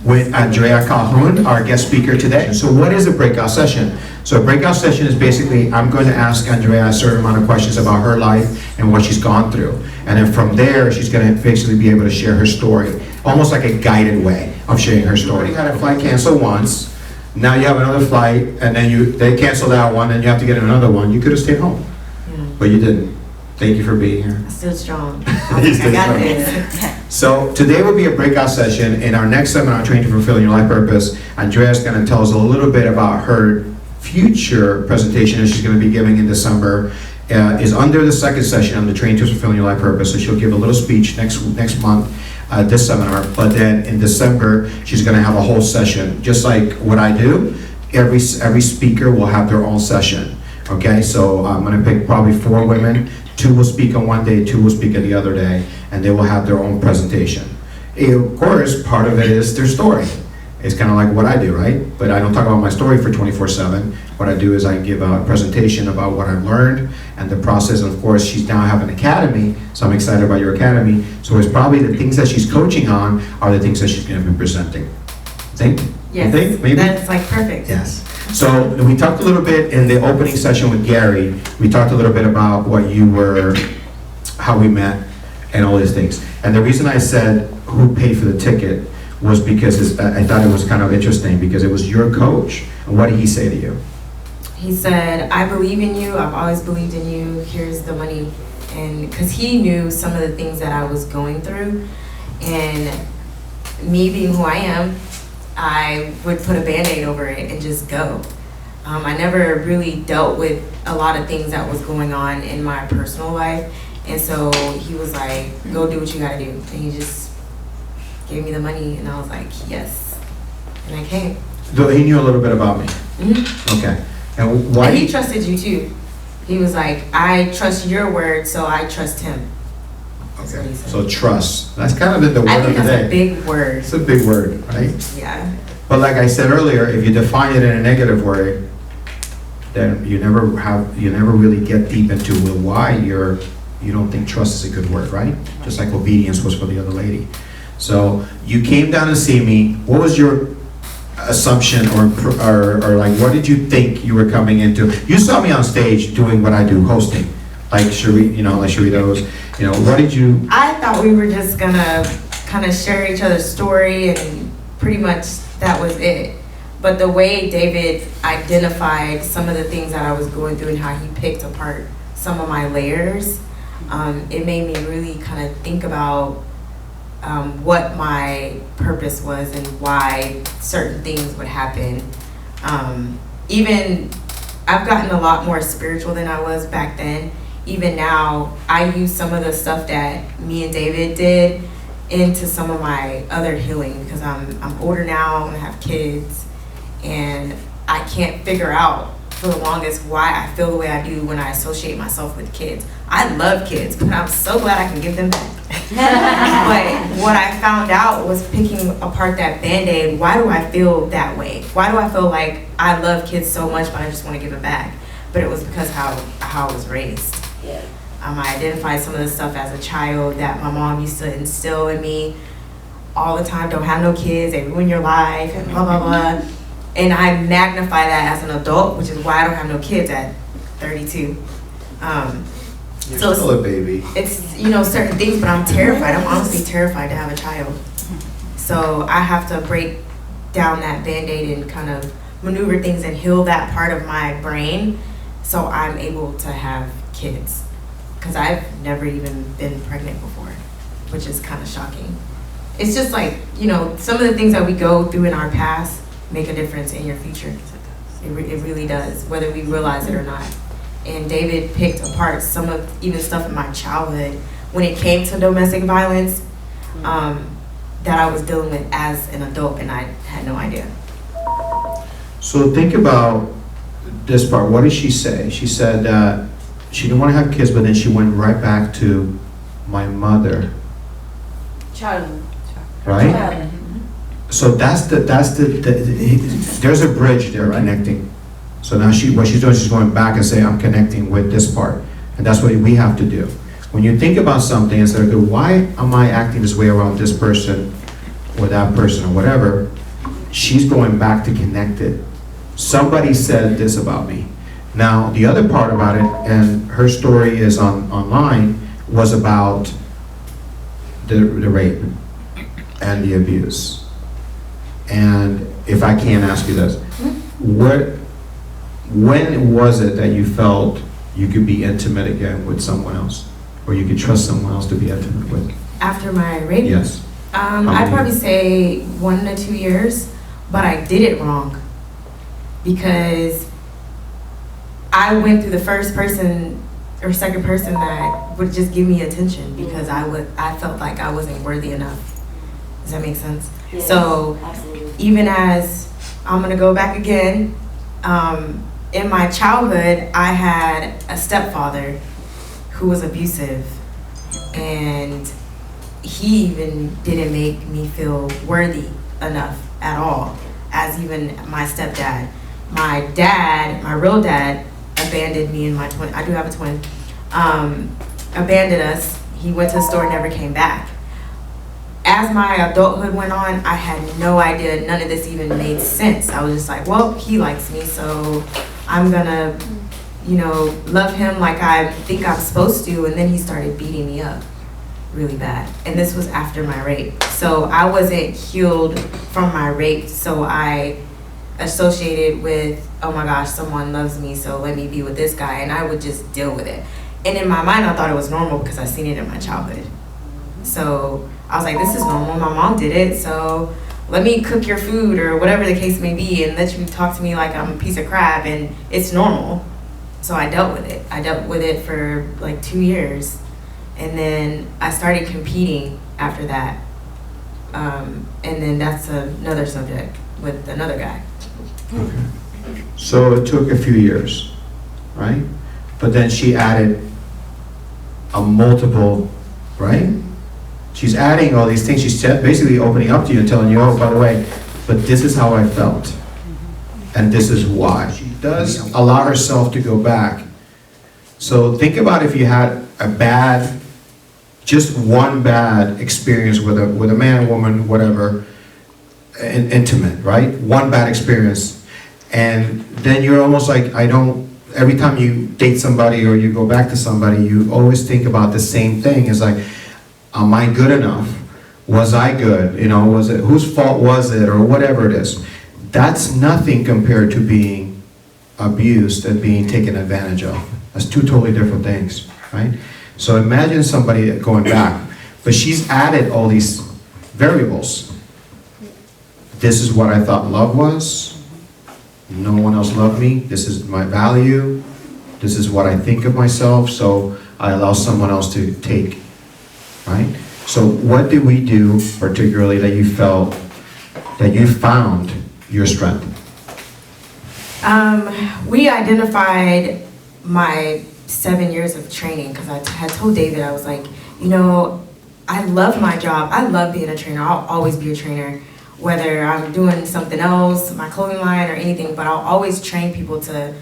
with Andrea Calhoun, our guest speaker today. So what is a breakout session? So a breakout session is basically, I'm going to ask Andrea a certain amount of questions about her life and what she's gone through. And then from there, she's going to basically be able to share her story, almost like a guided way of sharing her story. You had a flight canceled once, now you have another flight, and then they cancel that one, and you have to get another one. You could have stayed home, but you didn't. Thank you for being here. Still strong. I got this. So today will be a breakout session. In our next seminar, Train to Fulfill Your Life Purpose, Andrea's going to tell us a little bit about her future presentation that she's going to be giving in December. Is under the second session on the Train to Fulfill Your Life Purpose. So she'll give a little speech next month at this seminar. But then in December, she's going to have a whole session, just like what I do. Every speaker will have their own session. Okay, so I'm going to pick probably 4 women. 2 will speak on one day, 2 will speak on the other day, and they will have their own presentation. Of course, part of it is their story. It's kind of like what I do, right? But I don't talk about my story for 24/7. What I do is I give a presentation about what I've learned and the process. And of course, she's now have an academy, so I'm excited about your academy. So it's probably the things that she's coaching on are the things that she's going to be presenting. Think? Yes. You think? Maybe? That's like perfect. Yes. So we talked a little bit in the opening session with Gary. We talked a little bit about what you were, how we met, and all these things. And the reason I said who paid for the ticket was because I thought it was kind of interesting because it was your coach. And what did he say to you? He said, I believe in you. I've always believed in you. Here's the money. And because he knew some of the things that I was going through. And me being who I am, I would put a Band-Aid over it and just go. I never really dealt with a lot of things that was going on in my personal life. And so he was like, go do what you gotta do. And he just gave me the money and I was like, yes. And I came. So he knew a little bit about me. Mm-hmm. Okay. And why? And he trusted you too. He was like, I trust your word, so I trust him. Okay. So trust. That's kind of the word I think of the that's day. a big word. It's a big word, right? Yeah. But like I said earlier, if you define it in a negative way, then you never really get deep into why you don't think trust is a good word, right? Just like obedience was for the other lady. So you came down to see me. What was your assumption or like what did you think you were coming into? You saw me on stage doing what I do, hosting, like Sharita's. What did you? I thought we were just gonna kind of share each other's story and pretty much that was it. But the way David identified some of the things that I was going through and how he picked apart some of my layers, it made me really kind of think about what my purpose was and why certain things would happen. Even I've gotten a lot more spiritual than I was back then. Even now, I use some of the stuff that me and David did into some of my other healing because I'm older now and I have kids, and I can't figure out for the longest why I feel the way I do when I associate myself with kids. I love kids, but I'm so glad I can give them back. But what I found out was picking apart that Band-Aid. Why do I feel that way? Why do I feel like I love kids so much, but I just want to give it back? But it was because how I was raised. Yeah. I identified some of the stuff as a child that my mom used to instill in me all the time. Don't have no kids, they ruin your life, and blah, blah, blah. And I magnify that as an adult, which is why I don't have no kids at 32. You're so still a baby. It's, certain things, but I'm terrified. I'm honestly terrified to have a child. So I have to break down that Band-Aid and kind of maneuver things and heal that part of my brain so I'm able to have kids. Because I've never even been pregnant before, which is kind of shocking. It's just like, some of the things that we go through in our past make a difference in your future. It really does, whether we realize it or not. And David picked apart some of even stuff in my childhood when it came to domestic violence that I was dealing with as an adult, and I had no idea. So think about this part. What did she say? She said that she didn't want to have kids, but then she went right back to my mother. Child. Right? Child. So that's there's a bridge there connecting. So now what she's doing, she's going back and saying, I'm connecting with this part. And that's what we have to do. When you think about something and say, okay, why am I acting this way around this person or that person or whatever? she's going back to connect it. Somebody said this about me. Now, the other part about it, and her story is online, was about the rape and the abuse. And if I can ask you this, when was it that you felt you could be intimate again with someone else? Or you could trust someone else to be intimate with? After my rape? Yes. I'd probably say 1 to 2 years, but I did it wrong. Because I went through the first person or second person that would just give me attention because I felt like I wasn't worthy enough. Does that make sense? Yes, so absolutely. even as I'm gonna go back again, in my childhood, I had a stepfather who was abusive, and he even didn't make me feel worthy enough at all, as even my stepdad. My dad, my real dad, abandoned me and my twin. I do have a twin. Abandoned us. He went to the store and never came back. As my adulthood went on, I had no idea. None of this even made sense. I was just like, well, he likes me, so I'm gonna, love him like I think I'm supposed to. And then he started beating me up really bad. And this was after my rape. So I wasn't healed from my rape. So I associated with, oh my gosh, someone loves me, so let me be with this guy, and I would just deal with it. And in my mind, I thought it was normal because I seen it in my childhood. So I was like, this is normal. My mom did it, so let me cook your food or whatever the case may be and let you talk to me like I'm a piece of crap, and it's normal. So I dealt with it. I dealt with it for like 2 years, and then I started competing after that. And then that's another subject with another guy. Okay. So it took a few years, right? But then she added a multiple, right? She's adding all these things. She's basically opening up to you and telling you, oh, by the way, but this is how I felt. And this is why. She does allow herself to go back. So think about if you had just one bad experience with a man, woman, whatever, intimate, right? One bad experience. And then you're almost like, every time you date somebody or you go back to somebody, you always think about the same thing. It's like, am I good enough? Was I good? Was it, whose fault was it? Or whatever it is. That's nothing compared to being abused and being taken advantage of. That's two totally different things, right? So imagine somebody going back, but she's added all these variables. This is what I thought love was. No one else loved me. This is my value. This is what I think of myself. So I allow someone else to take, right? So what did we do particularly that you felt, that you found your strength? We identified my 7 years of training because I had told David, I was like, I love my job. I love being a trainer. I'll always be a trainer. Whether I'm doing something else, my clothing line or anything, but I'll always train people to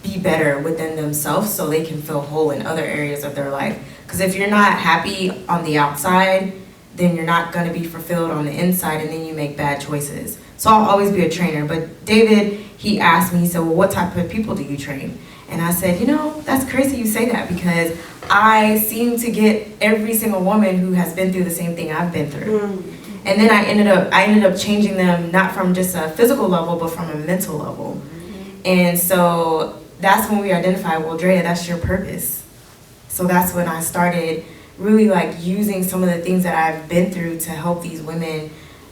be better within themselves so they can feel whole in other areas of their life. Because if you're not happy on the outside, then you're not going to be fulfilled on the inside, and then you make bad choices. So I'll always be a trainer. But David, he asked me, he said, well, what type of people do you train? And I said, that's crazy you say that, because I seem to get every single woman who has been through the same thing I've been through. And then I ended up changing them, not from just a physical level, but from a mental level. And so that's when we identified, well, Andrea, that's your purpose. So that's when I started really using some of the things that I've been through to help these women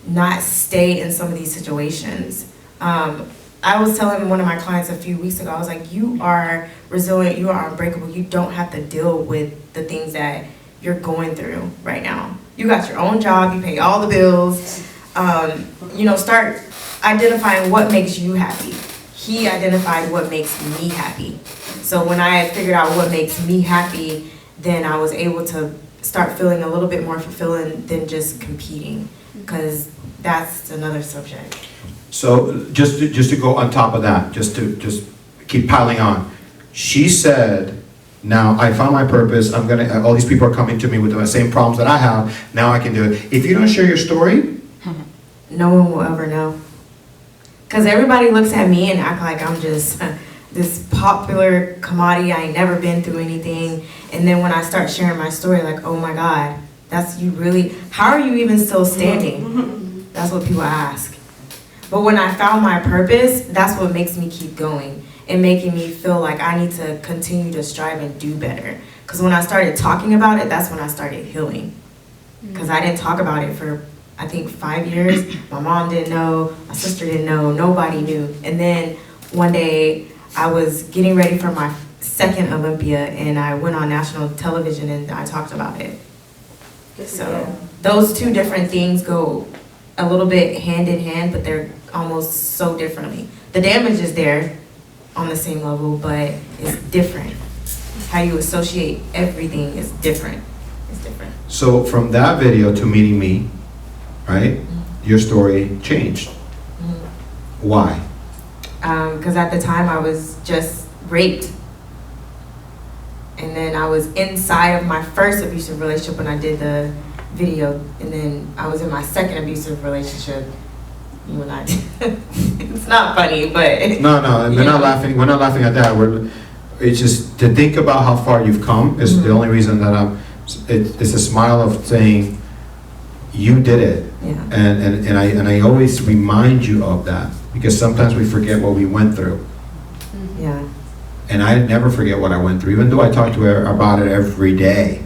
not stay in some of these situations. I was telling one of my clients a few weeks ago, I was like, you are resilient, you are unbreakable, you don't have to deal with the things that you're going through right now. You got your own job, you pay all the bills, start identifying what makes you happy. He identified what makes me happy. So when I figured out what makes me happy, then I was able to start feeling a little bit more fulfilling than just competing, because that's another subject. So just to go on top of that, just keep piling on. She said, now I found my purpose. All these people are coming to me with the same problems that I have. Now I can do it. If you don't share your story, No no one will ever know. Because everybody looks at me and act like I'm just this popular commodity. I ain't never been through anything. And then when I start sharing my story, like, oh my God, that's you really, how are you even still standing? That's what people ask. But when I found my purpose, that's what makes me keep going and making me feel like I need to continue to strive and do better. Because when I started talking about it, that's when I started healing. Because I didn't talk about it for, I think, 5 years. My mom didn't know, my sister didn't know, nobody knew. And then one day I was getting ready for my second Olympia and I went on national television and I talked about it. So those two different things go a little bit hand in hand, but they're almost so differently. The damage is there on the same level, but it's different. How you associate everything is different. It's different. So from that video to meeting me, right, your story changed. Why? Because at the time I was just raped. And then I was inside of my first abusive relationship when I did the video. And then I was in my second abusive relationship when I it's not funny, but... No, we're not laughing. We're not laughing at that. It's just to think about how far you've come is the only reason that it's a smile of saying, you did it. Yeah. And I always remind you of that because sometimes we forget what we went through. Yeah. And I never forget what I went through, even though I talk to her about it every day.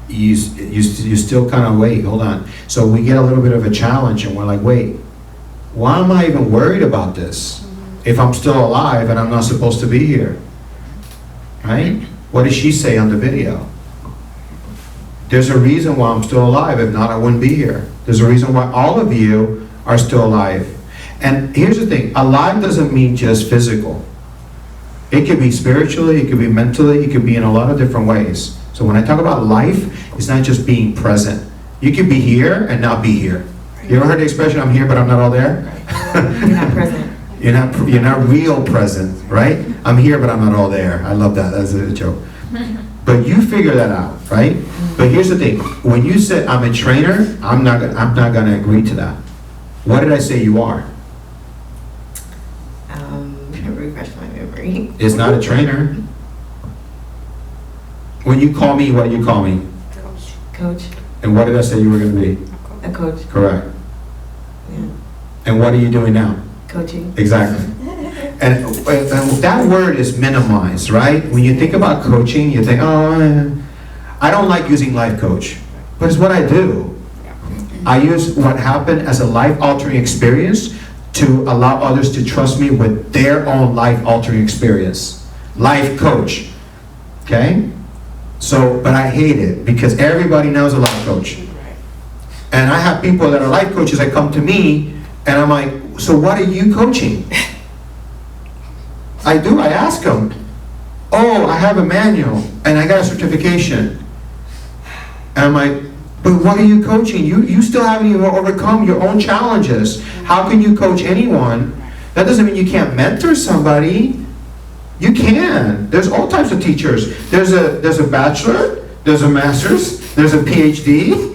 You still kind of wait, hold on. So we get a little bit of a challenge and we're like, wait, why am I even worried about this if I'm still alive and I'm not supposed to be here? Right? What did she say on the video? There's a reason why I'm still alive. If not, I wouldn't be here. There's a reason why all of you are still alive. And here's the thing, alive doesn't mean just physical. It could be spiritually, it could be mentally, it could be in a lot of different ways. So when I talk about life, it's not just being present. You can be here and not be here. You ever heard the expression, I'm here but I'm not all there? You're not present. You're not real present, right? I'm here but I'm not all there. I love that, that's a joke. But you figure that out, right? But here's the thing, when you said I'm a trainer, I'm not gonna agree to that. What did I say you are? Refresh my memory. It's not a trainer. When you call me, what do you call me? Coach. And what did I say you were going to be? A coach. Correct. Yeah. And what are you doing now? Coaching. Exactly. And that word is minimized, right? When you think about coaching, you think, oh, I don't like using life coach, but it's what I do. I use what happened as a life-altering experience to allow others to trust me with their own life-altering experience. Life coach, okay? So, but I hate it because everybody knows a life coach. And I have people that are life coaches that come to me and I'm like, so what are you coaching? I ask them, oh, I have a manual and I got a certification. And I'm like, but what are you coaching? You still haven't even overcome your own challenges. How can you coach anyone? That doesn't mean you can't mentor somebody. You can. There's all types of teachers. There's a bachelor, there's a master's, there's a PhD.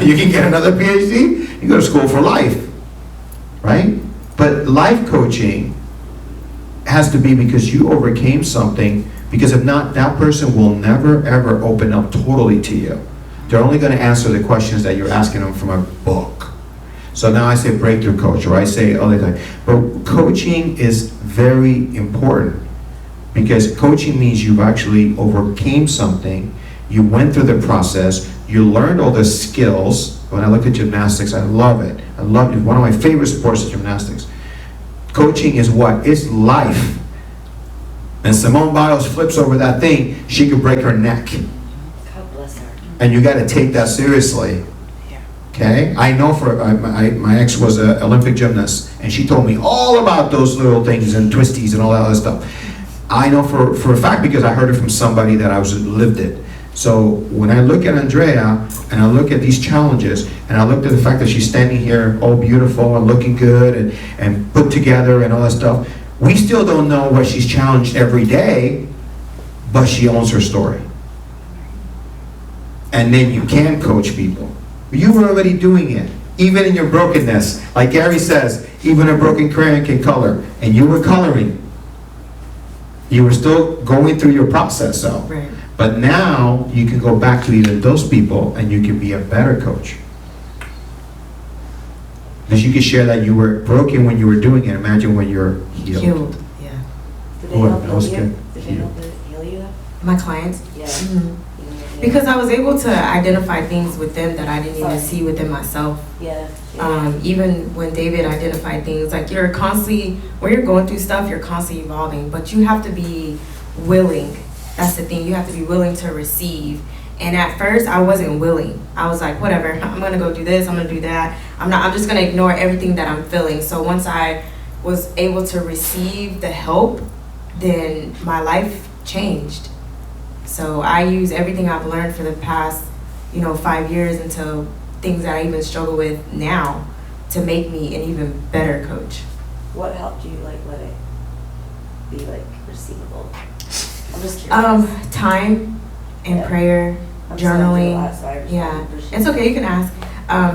You can get another PhD. You go to school for life, right? But life coaching has to be because you overcame something, because if not, that person will never ever open up totally to you. They're only going to answer the questions that you're asking them from a book. So now I say breakthrough coach, or I say other thing. But coaching is very important because coaching means you've actually overcame something. You went through the process. You learned all the skills. When I look at gymnastics, I love it. I love it. One of my favorite sports is gymnastics. Coaching is what? It's life. And Simone Biles flips over that thing, she could break her neck. God bless her. And you got to take that seriously. Okay? I know for my ex was an Olympic gymnast, and she told me all about those little things and twisties and all that other stuff. I know for a fact because I heard it from somebody that lived it. So when I look at Andrea and I look at these challenges and I look at the fact that she's standing here all beautiful and looking good and put together and all that stuff, we still don't know what she's challenged every day, but she owns her story. And then you can coach people. You were already doing it. even in your brokenness. Like Gary says, even a broken crayon can color. And you were coloring. You were still going through your process, though. Right. But now you can go back to either those people and you can be a better coach. Because you can share that you were broken when you were doing it. Imagine when you're healed. Yeah. Did they Boy, help that was heal you? good. Did they help heal you? My clients. Yeah. Mhm. Yeah. Because I was able to identify things with them that I didn't even see within myself. Yeah. Even when David identified things, like you're constantly, when you're going through stuff, you're constantly evolving, but you have to be willing. That's the thing. You have to be willing to receive. And at first, I wasn't willing. I was like, whatever, I'm gonna go do this, I'm gonna do that. I'm just gonna ignore everything that I'm feeling. So once I was able to receive the help, then my life changed. So I use everything I've learned for the past, 5 years into things that I even struggle with now to make me an even better coach. What helped you let it be receivable? I'm just curious. Time and Yeah. prayer, I'm just going through a journaling. lot, so I just Yeah, really appreciate it's okay. You can ask.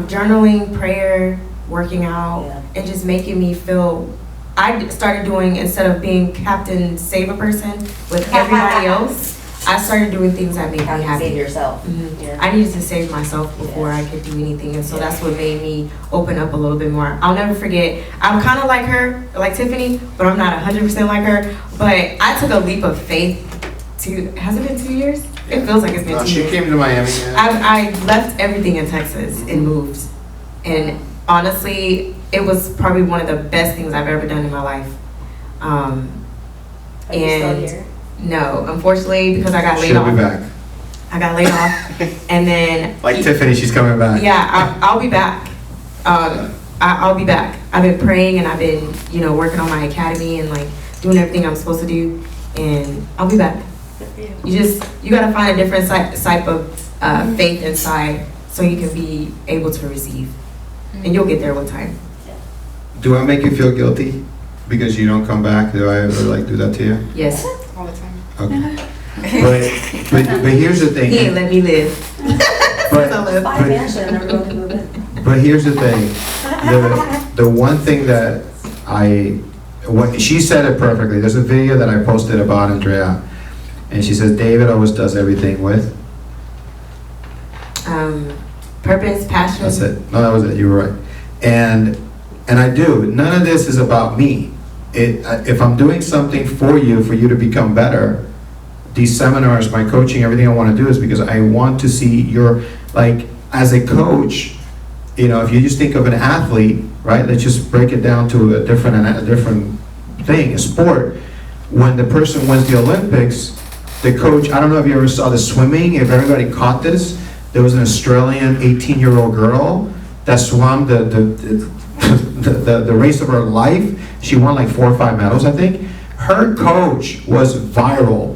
Journaling, prayer, working out, Yeah. and just making me feel. I started doing, instead of being Captain Save a Person with everybody else, I started doing things that made me How to happy. save yourself. Mhm. Yeah. I needed to save myself before I could do anything, and so that's what made me open up a little bit more. I'll never forget, I'm kind of like her, like Tiffany, but I'm not 100% like her. But I took a leap of faith has it been 2 years? It feels like it's been 2 She years. came to Miami. I left everything in Texas and moved. And honestly, it was probably one of the best things I've ever done in my life. Are you still And here? no, unfortunately, because I got laid She'll off. be back. I got laid off, and then Like Tiffany, she's coming back. yeah, I'll be back. I'll be back. I've been praying and I've been, working on my academy and doing everything I'm supposed to do, and I'll be back. Good for you. You gotta find a different type of faith inside so you can be able to receive, and you'll get there with time. Do I make you feel guilty because you don't come back? Do I ever do that to you? Yes. All the time. Okay. But here's the thing. He ain't let me live. But, Buy a mansion and everyone can move in. but here's the thing. The one thing that she said it perfectly. There's a video that I posted about Andrea, and she says David always does everything with. Purpose, passion. That's it. No, that was it. You were right. And I do. None of this is about me. If I'm doing something for you to become better, these seminars, my coaching, everything I want to do is because I want to see your, as a coach, if you just think of an athlete, right? Let's just break it down to a different thing, a sport. When the person wins the Olympics, the coach, I don't know if you ever saw the swimming, if everybody caught this, there was an Australian 18-year-old girl that swam the race of her life. She won 4 or 5 medals, I think. Her coach was viral.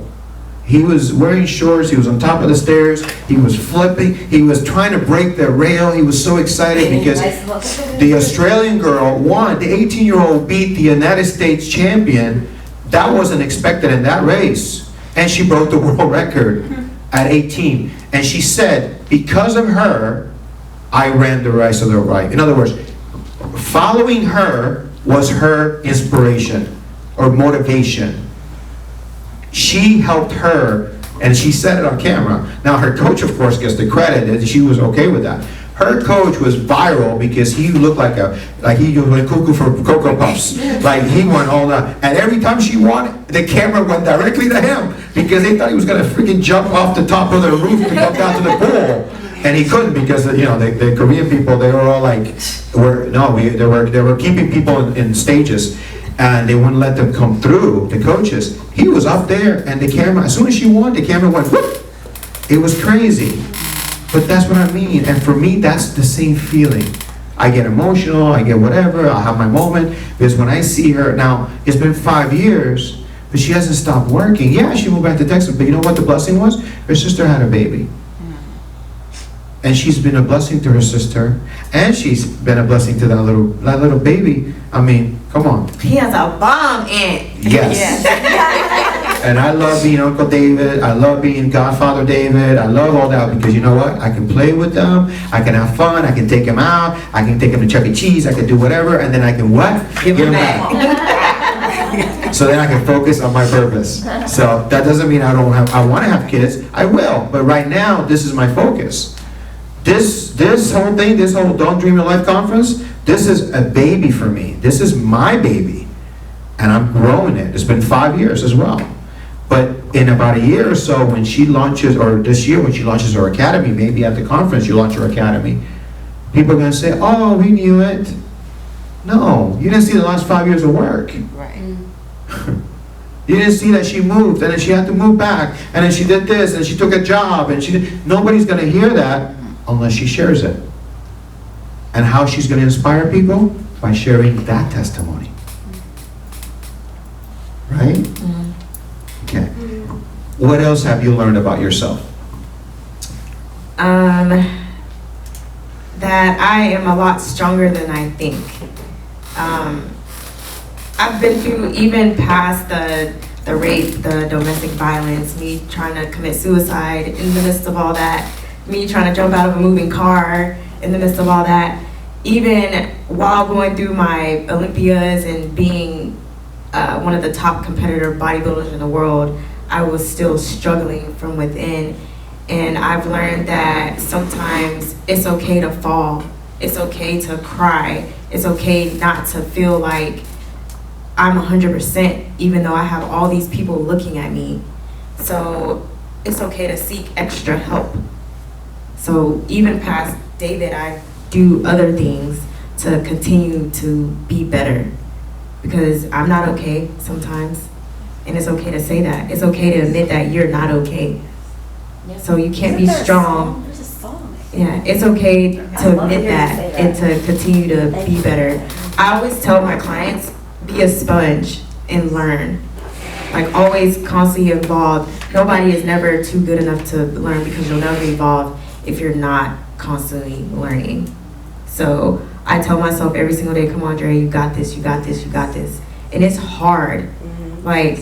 He was wearing shorts, he was on top of the stairs, he was flipping, he was trying to break the rail, he was so excited because the Australian girl won, the 18-year-old beat the United States champion. That wasn't expected in that race. And she broke the world record at 18. And she said, because of her, I ran the race of the right. In other words, following her was her inspiration or motivation. She helped her, and she said it on camera. Now her coach, of course, gets the credit, and she was okay with that. Her coach was viral because he looked like he went cuckoo for Cocoa Puffs. He won all that. And every time she won, the camera went directly to him because they thought he was gonna freaking jump off the top of the roof to come down to the pool. And he couldn't because the Korean people, they were all they were keeping people in stages. And they wouldn't let them come through, the coaches. He was up there, and the camera, as soon as she won, the camera went whoop. It was crazy. But that's what I mean. And for me, that's the same feeling. I get emotional, I get whatever, I have my moment. Because when I see her, now, it's been 5 years, but she hasn't stopped working. Yeah, she moved back to Texas, but you know what the blessing was? Her sister had a baby. And she's been a blessing to her sister, and she's been a blessing to that little baby. I mean, come on. He has a bomb aunt. Yes. And I love being Uncle David, I love being Godfather David, I love all that because you know what? I can play with them, I can have fun, I can take them out, I can take them to Chuck E. Cheese, I can do whatever, and then I can what? Give them back. So then I can focus on my purpose. So that doesn't mean I want to have kids, I will, but right now, this is my focus. This whole thing, this whole Don't Dream Your Life conference, this is a baby for me. This is my baby. And I'm growing it. It's been 5 years as well. But in about a year or so, when she launches, or this year when she launches her academy, maybe at the conference you launch her academy, people are going to say, oh, we knew it. No, you didn't see the last 5 years of work. Right. You didn't see that she moved, and then she had to move back, and then she did this, and she took a job, and nobody's going to hear that unless she shares it. And how she's going to inspire people? By sharing that testimony. Right? Mhm. Okay. What else have you learned about yourself? That I am a lot stronger than I think. I've been through even past the rape, the domestic violence, me trying to commit suicide in the midst of all that, me trying to jump out of a moving car in the midst of all that. Even while going through my Olympias and being one of the top competitor bodybuilders in the world, I was still struggling from within. And I've learned that sometimes it's okay to fall. It's okay to cry. It's okay not to feel like I'm 100%, even though I have all these people looking at me. So it's okay to seek extra help. So even past David, I do other things to continue to be better. Because I'm not okay sometimes. And it's okay to say that. It's okay to admit that you're not okay. So you can't be strong. There's a song. Yeah, it's okay to love admit hearing you that say that. and to continue to be better. I always tell my clients, be a sponge and learn. Like always constantly evolve. Nobody is never too good enough to learn because you'll never evolve if you're not constantly learning. So I tell myself every single day, come on, Andrea, you got this, you got this, you got this. And it's hard. Like,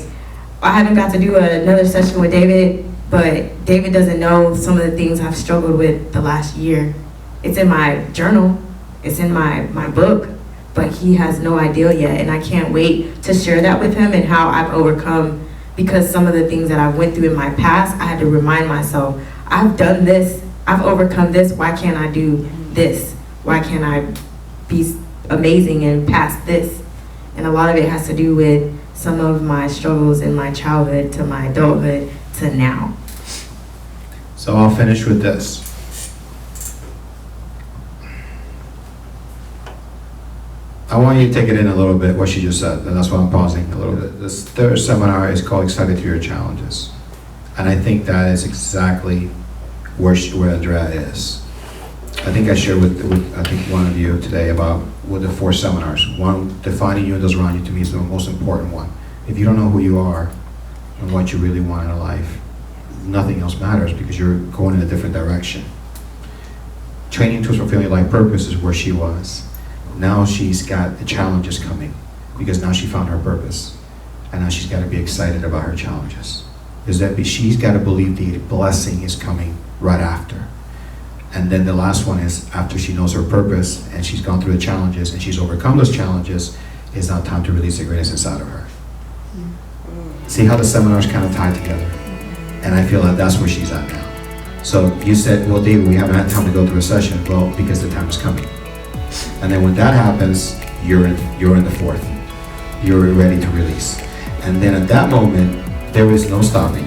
I haven't got to do another session with David, but David doesn't know some of the things I've struggled with the last year. It's in my journal, it's in my book, but he has no idea yet. And I can't wait to share that with him and how I've overcome, because some of the things that I went through in my past, I had to remind myself, I've done this, I've overcome this, why can't I do this? Why can't I be amazing and past this? And a lot of it has to do with some of my struggles in my childhood to my adulthood to now. So I'll finish with this. I want you to take it in a little bit, what she just said, and that's why I'm pausing a little bit. This third seminar is called Excited Through Your Challenges. And I think that is exactly where Andrea is. I think I shared with I think one of you today about with the 4 seminars. One, defining you and those around you, to me is the most important one. If you don't know who you are and what you really want in life, nothing else matters because you're going in a different direction. Training tools for fulfilling your life purpose is where she was. Now she's got the challenges coming because now she found her purpose. And now she's got to be excited about her challenges. She's got to believe the blessing is coming right after. And then the last one is after she knows her purpose and she's gone through the challenges and she's overcome those challenges, it's now time to release the greatness inside of her. See how the seminars kind of tie together? And I feel that that's where she's at now. So you said, well, David, we haven't had time to go through a session. Well, because the time is coming. And then when that happens, you're in the 4th. You're ready to release. And then at that moment, there is no stopping.